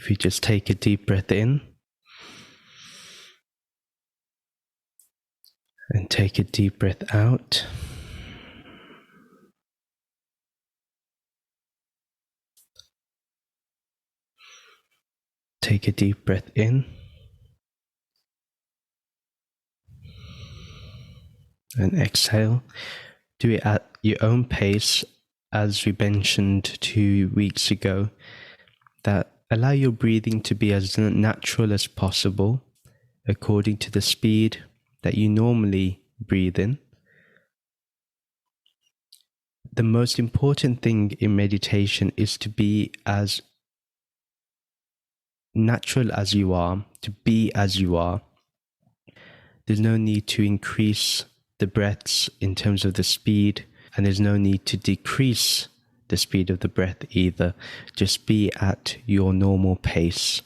If you just take a deep breath in and take a deep breath out. Take a deep breath in and exhale. Do it at your own pace, as we mentioned 2 weeks ago, that allow your breathing to be as natural as possible according to the speed that you normally breathe in. The most important thing in meditation is to be as natural as you are, to be as you are. There's no need to increase the breaths in terms of the speed, and there's no need to decrease the speed of the breath either. Just be at your normal pace.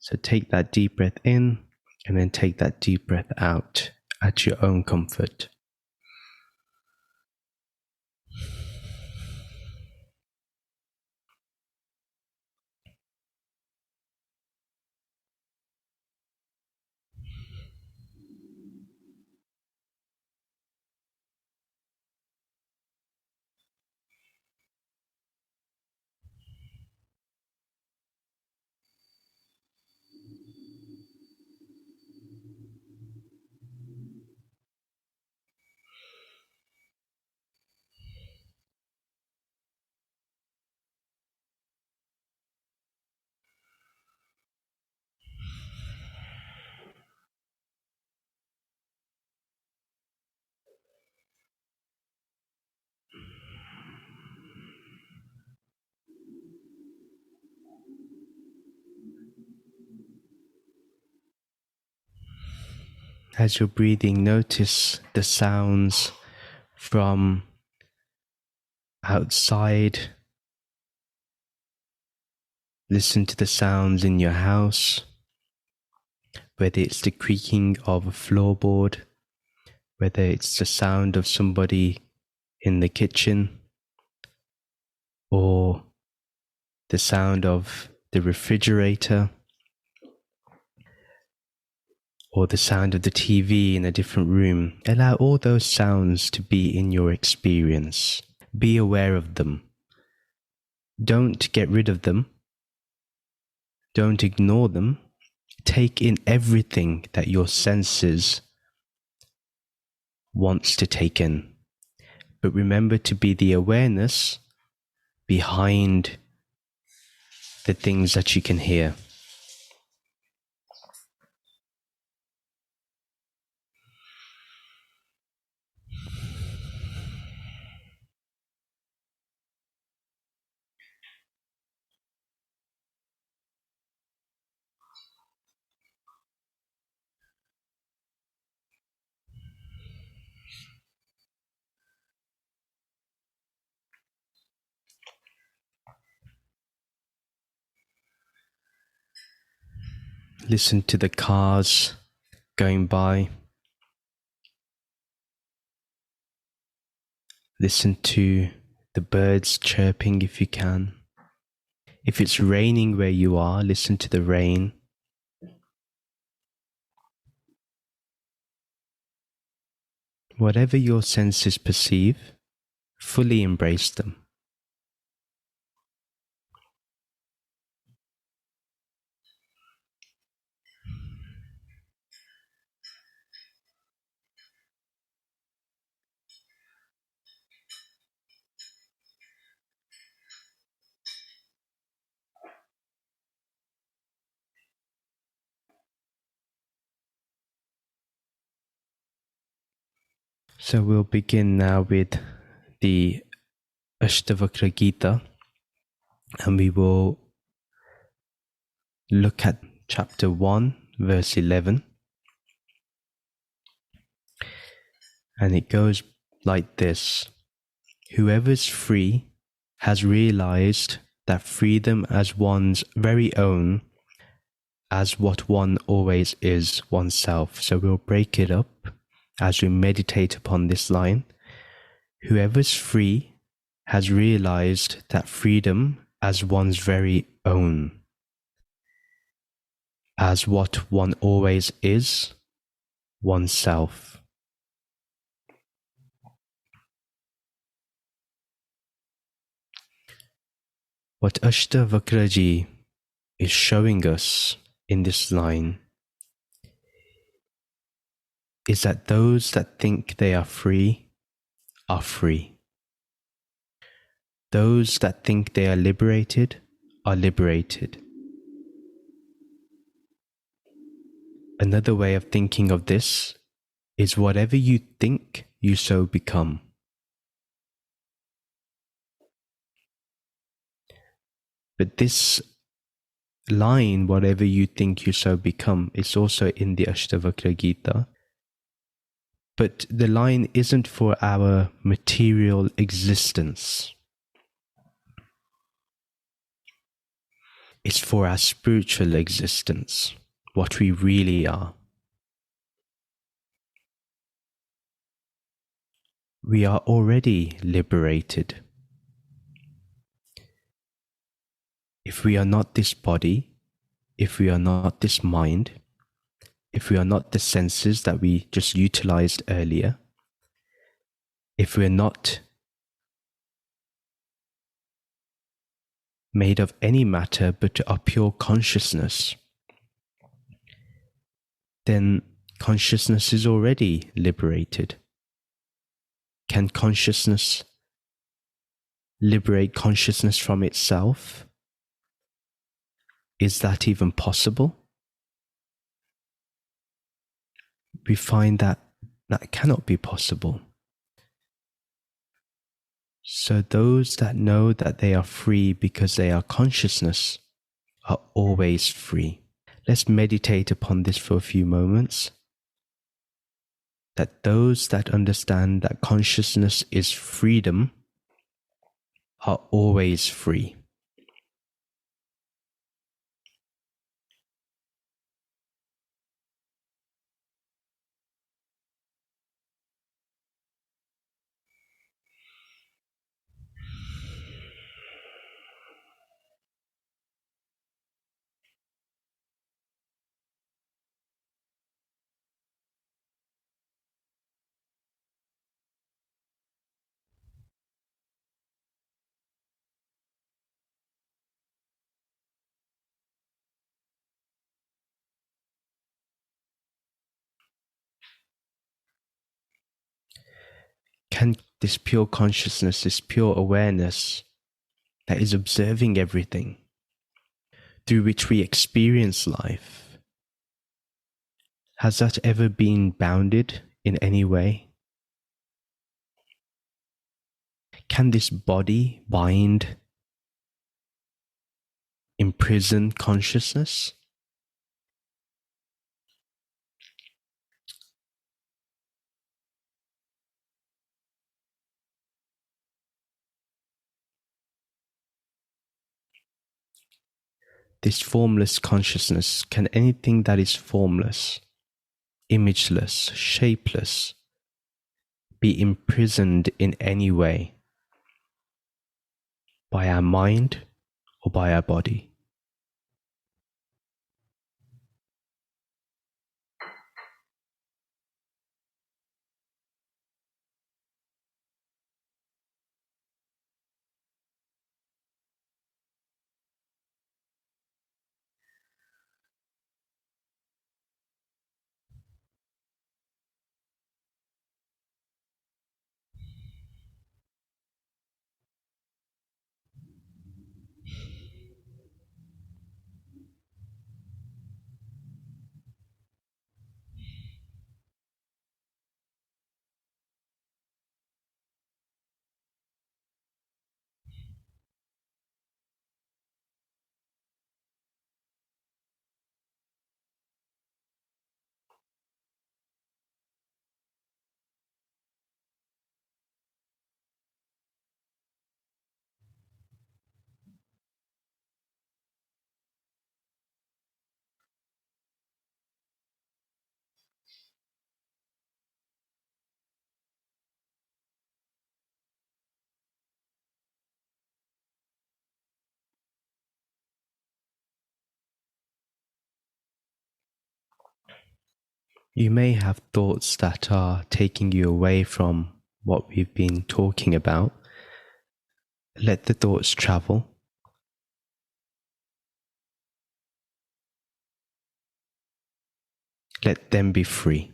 So take that deep breath in and then take that deep breath out at your own comfort. As you're breathing, notice the sounds from outside. Listen to the sounds in your house, whether it's the creaking of a floorboard, whether it's the sound of somebody in the kitchen, or the sound of the refrigerator, or the sound of the TV in a different room. Allow all those sounds to be in your experience. Be aware of them. Don't get rid of them. Don't ignore them. Take in everything that your senses wants to take in. But remember to be the awareness behind the things that you can hear. Listen to the cars going by. Listen to the birds chirping if you can. If it's raining where you are, listen to the rain. Whatever your senses perceive, fully embrace them. So we'll begin now with the Ashtavakra Gita, and we will look at chapter 1, verse 11. And it goes like this: whoever's free has realized that freedom as one's very own, as what one always is, oneself. So we'll break it up as we meditate upon this line. Whoever's free has realized that freedom as one's very own. as what one always is, oneself. What Ashtavakra Ji is showing us in this line is that those that think they are free are free. Those that think they are liberated are liberated. Another way of thinking of this is whatever you think, you so become. But this line, whatever you think, you so become, is also in the Ashtavakra Gita. But the line isn't for our material existence. It's for our spiritual existence, what we really are. We are already liberated. If we are not this body, if we are not this mind, if we are not the senses that we just utilized earlier, if we are not made of any matter but a pure consciousness, then consciousness is already liberated. Can consciousness liberate consciousness from itself? Is that even possible? We find that that cannot be possible. So those that know that they are free because they are consciousness are always free. Let's meditate upon this for a few moments. That those that understand that consciousness is freedom are always free. Can this pure consciousness, this pure awareness that is observing everything, through which we experience life, has that ever been bounded in any way? Can this body bind, imprison consciousness? This formless consciousness, can anything that is formless, imageless, shapeless, be imprisoned in any way by our mind or by our body? You may have thoughts that are taking you away from what we've been talking about. Let the thoughts travel. Let them be free.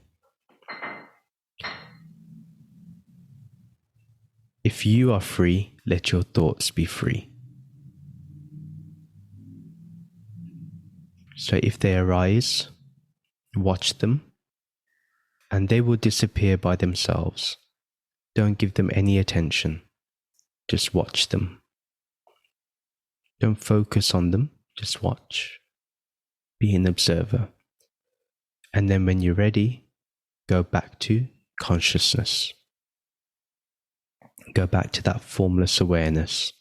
If you are free, let your thoughts be free. So if they arise, watch them, and they will disappear by themselves. Don't give them any attention. Just watch them. Don't focus on them. Just watch. Be an observer. And then when you're ready, go back to consciousness. Go back to that formless awareness.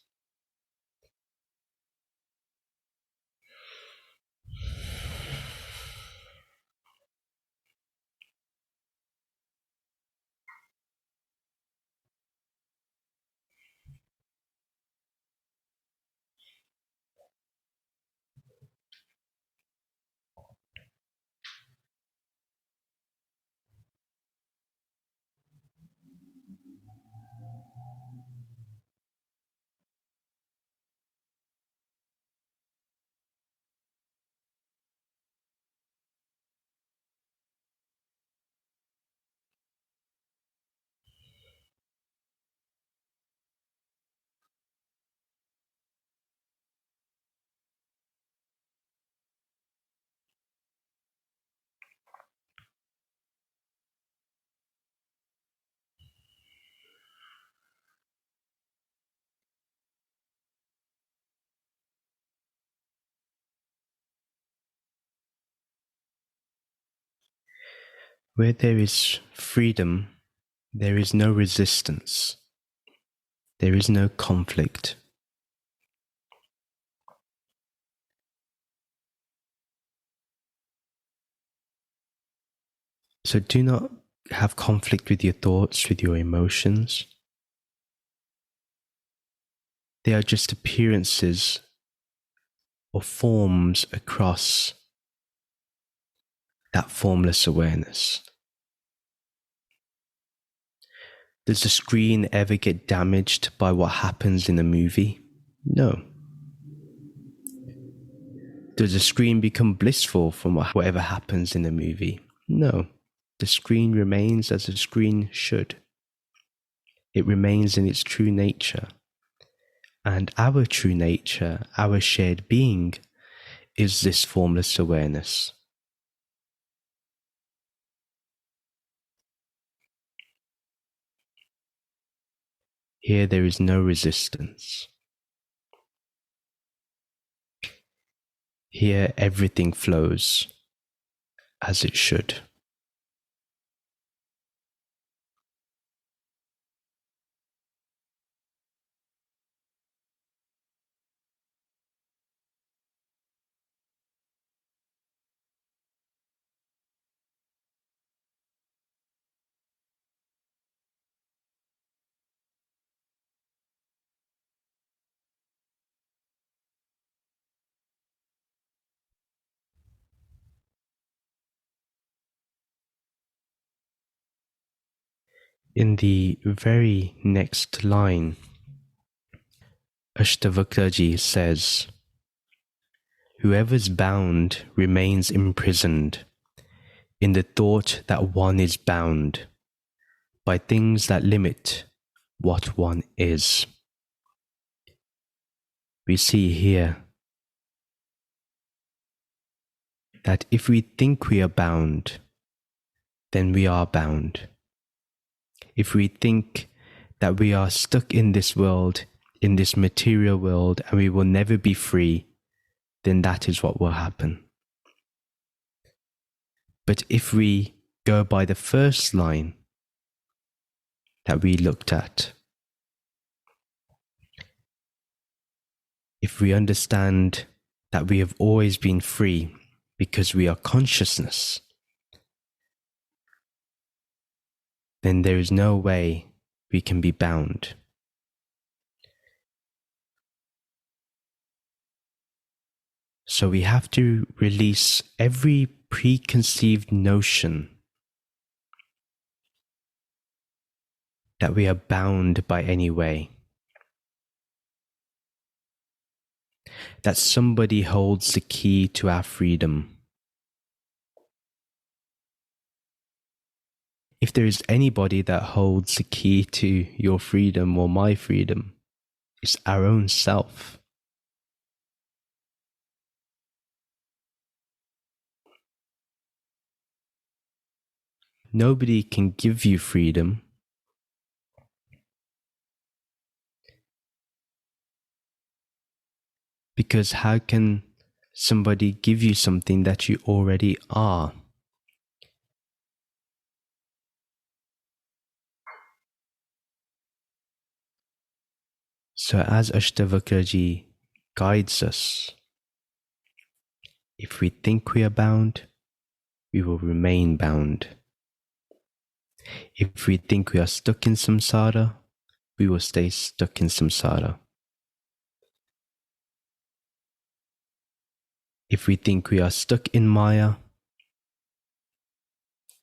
Where there is freedom, there is no resistance. There is no conflict. So do not have conflict with your thoughts, with your emotions. They are just appearances or forms across that formless awareness. Does the screen ever get damaged by what happens in a movie? No. Does the screen become blissful from whatever happens in a movie? No. The screen remains as a screen should. It remains in its true nature. And our true nature, our shared being, is this formless awareness. Here there is no resistance. Here everything flows as it should. In the very next line, Ashtavakra Gita says, "Whoever's bound remains imprisoned in the thought that one is bound by things that limit what one is." We see here that if we think we are bound, then we are bound. If we think that we are stuck in this world, in this material world, and we will never be free, then that is what will happen. But if we go by the first line that we looked at, if we understand that we have always been free because we are consciousness, then there is no way we can be bound. So we have to release every preconceived notion that we are bound by any way, that somebody holds the key to our freedom. If there is anybody that holds the key to your freedom or my freedom, it's our own self. Nobody can give you freedom, because how can somebody give you something that you already are? So as Ashtavakra Ji guides us, if we think we are bound, we will remain bound. If we think we are stuck in samsara, we will stay stuck in samsara. If we think we are stuck in Maya,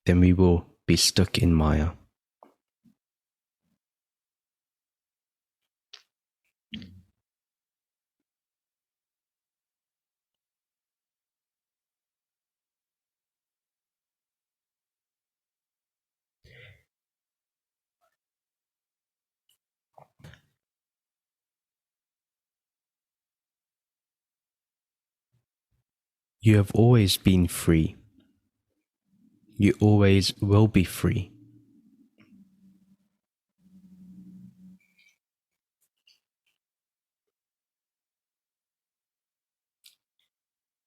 then we will be stuck in Maya. You have always been free. You always will be free.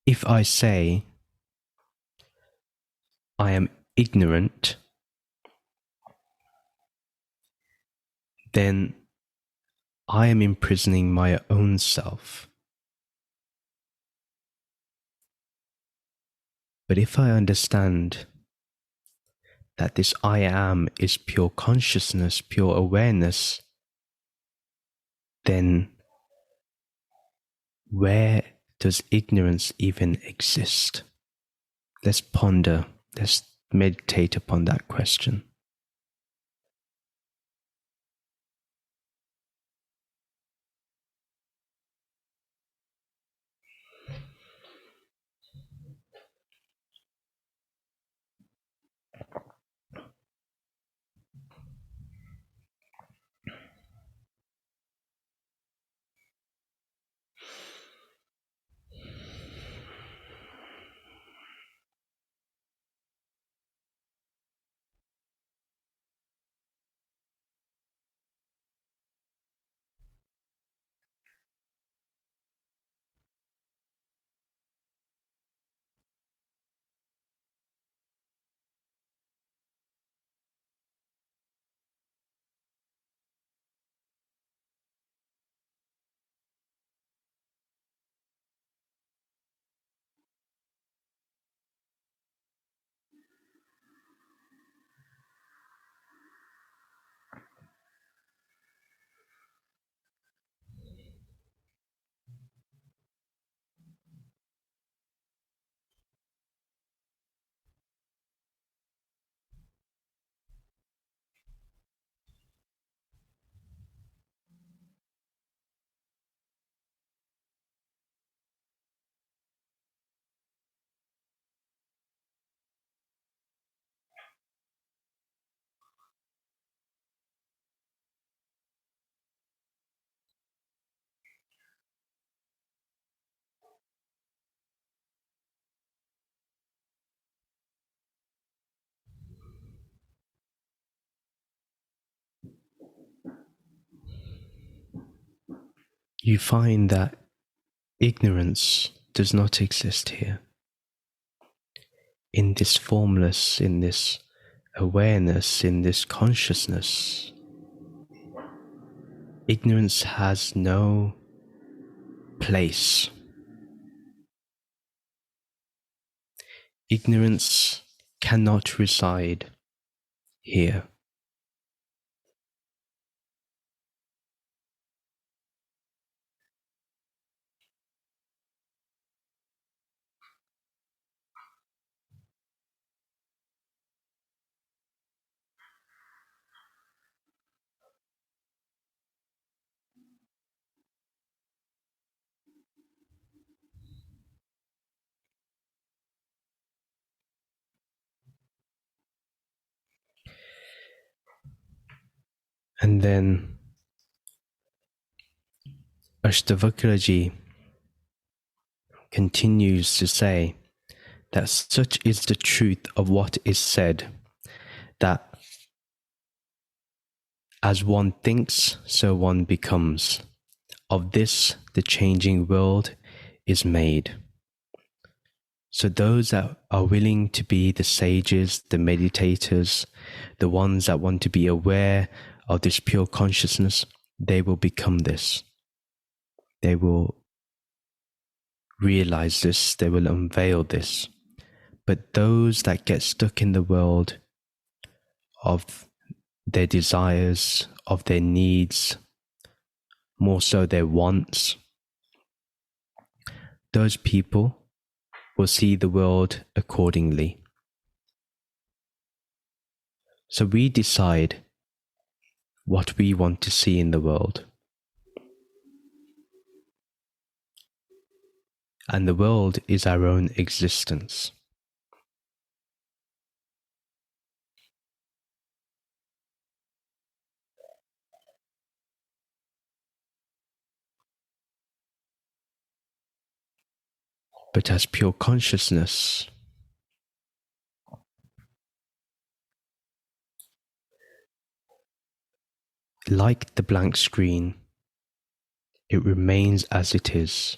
If I say I am ignorant, then I am imprisoning my own self. But if I understand that this I am is pure consciousness, pure awareness, then where does ignorance even exist? Let's ponder, let's meditate upon that question. You find that ignorance does not exist here. In this formless, in this awareness, in this consciousness, ignorance has no place. Ignorance cannot reside here. And then Ashtavakra Ji continues to say that such is the truth of what is said, that as one thinks, so one becomes. Of this, the changing world is made. So those that are willing to be the sages, the meditators, the ones that want to be aware of this pure consciousness, they will become this. They will realize this, they will unveil this. But those that get stuck in the world of their desires, of their needs, more so their wants, those people will see the world accordingly. So we decide what we want to see in the world. And the world is our own existence. But as pure consciousness, like the blank screen, it remains as it is.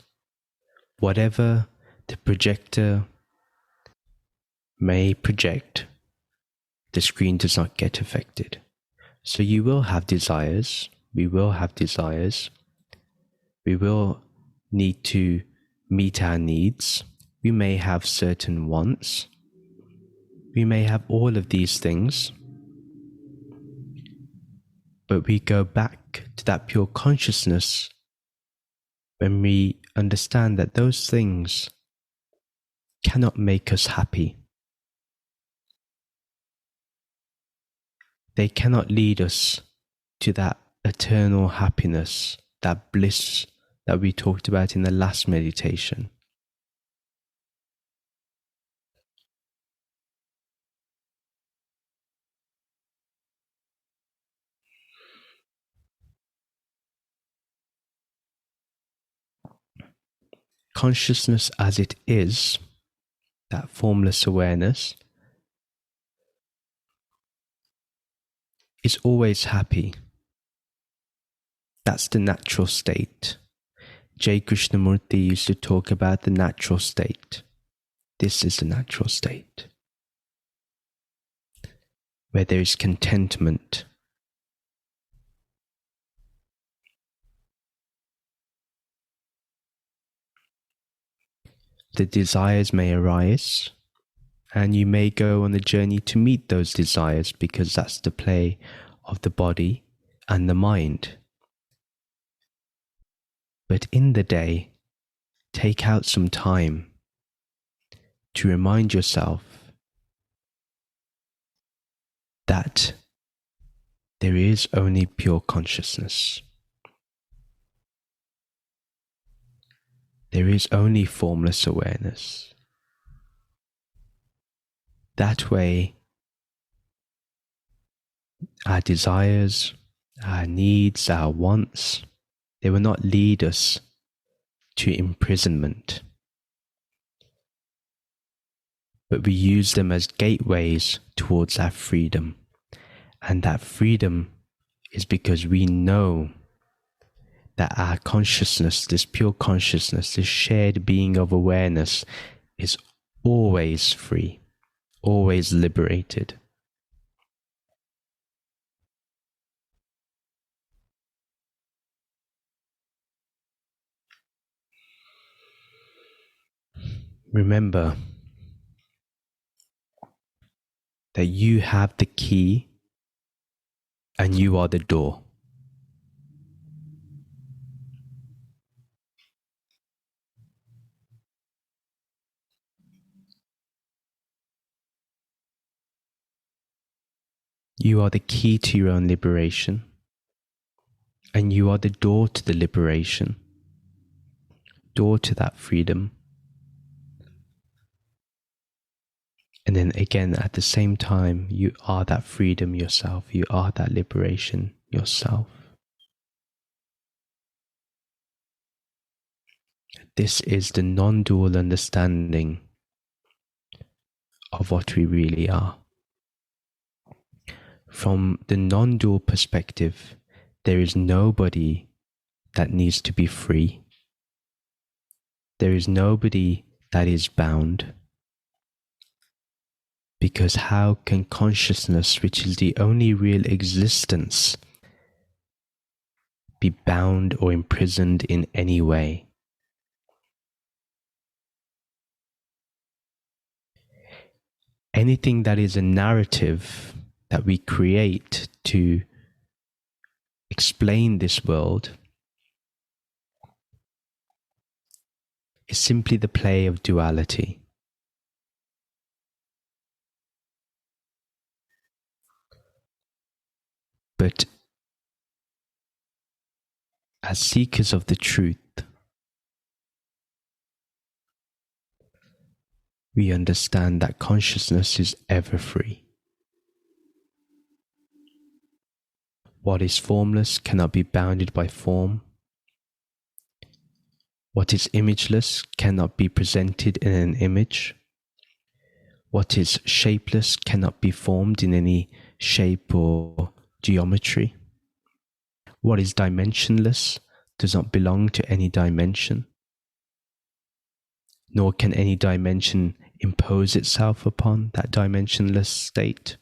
Whatever the projector may project, the screen does not get affected. So you will have desires, we will have desires, we will need to meet our needs, we may have certain wants, we may have all of these things, but we go back to that pure consciousness when we understand that those things cannot make us happy. They cannot lead us to that eternal happiness, that bliss that we talked about in the last meditation. Consciousness as it is, that formless awareness, is always happy. That's the natural state. J. Krishnamurti used to talk about the natural state. This is the natural state, where there is contentment. The desires may arise, and you may go on the journey to meet those desires because that's the play of the body and the mind. But in the day, take out some time to remind yourself that there is only pure consciousness. There is only formless awareness. That way, our desires, our needs, our wants, they will not lead us to imprisonment. But we use them as gateways towards our freedom. And that freedom is because we know that our consciousness, this pure consciousness, this shared being of awareness is always free, always liberated. Remember that you have the key and you are the door. You are the key to your own liberation, and you are the door to the liberation, door to that freedom. And then again, at the same time, you are that freedom yourself, you are that liberation, yourself. This is the non-dual understanding of what we really are. From the non-dual perspective, there is nobody that needs to be free. There is nobody that is bound. Because how can consciousness, which is the only real existence, be bound or imprisoned in any way? Anything that is a narrative that we create to explain this world is simply the play of duality. But as seekers of the truth, we understand that consciousness is ever free. What is formless cannot be bounded by form. What is imageless cannot be presented in an image. What is shapeless cannot be formed in any shape or geometry. What is dimensionless does not belong to any dimension, nor can any dimension impose itself upon that dimensionless state.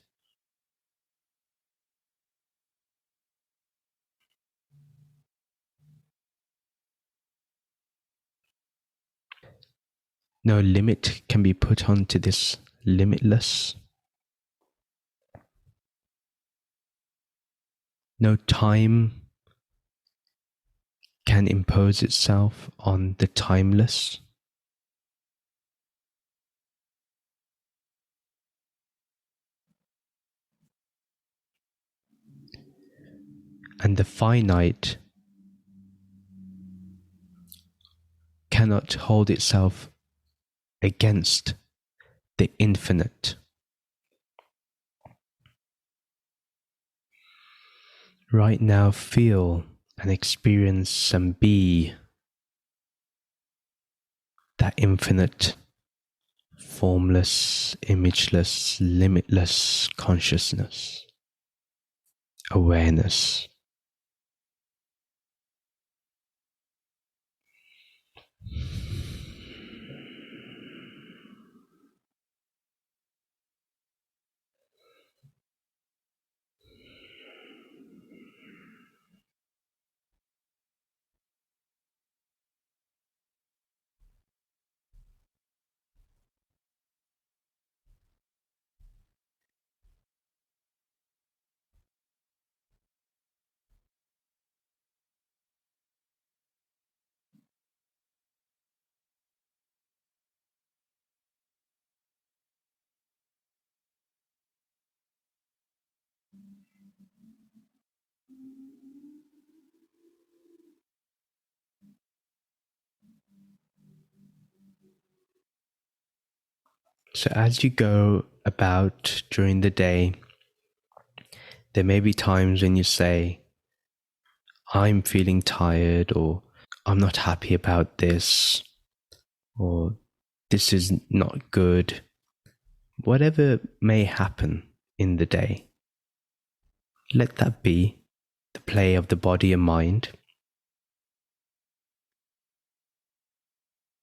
No limit can be put onto this limitless. No time can impose itself on the timeless. And the finite cannot hold itself against the infinite. Right now, feel and experience and be that infinite, formless, imageless, limitless consciousness, awareness. So as you go about during the day, there may be times when you say, I'm feeling tired, or I'm not happy about this, or this is not good. Whatever may happen in the day, let that be the play of the body and mind.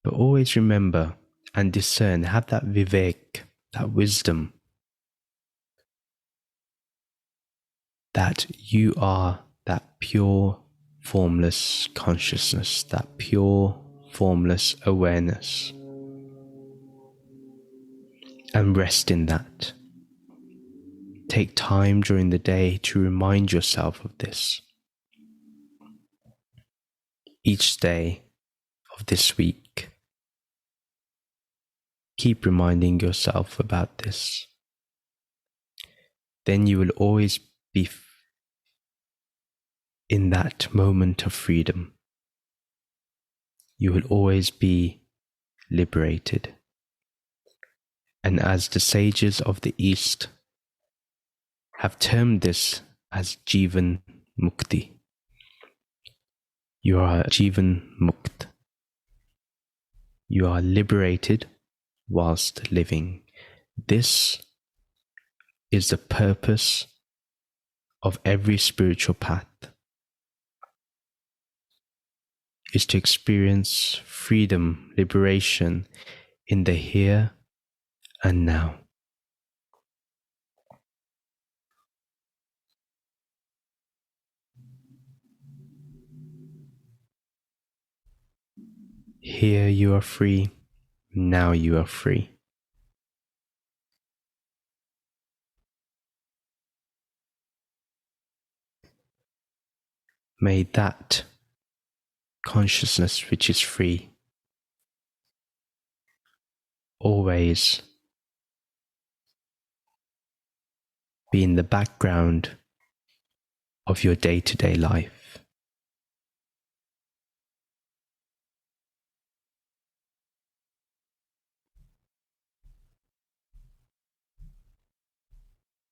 But always remember and discern, have that vivek, that wisdom, that you are that pure, formless consciousness, that pure, formless awareness. And rest in that. Take time during the day to remind yourself of this. Each day of this week, keep reminding yourself about this. Then you will always be in that moment of freedom. You will always be liberated. And as the sages of the East have termed this as Jivan Mukti. You are Jivan Mukt. You are liberated whilst living. This is the purpose of every spiritual path, is to experience freedom, liberation in the here and now. Here you are free, now you are free. May that consciousness which is free always be in the background of your day-to-day life.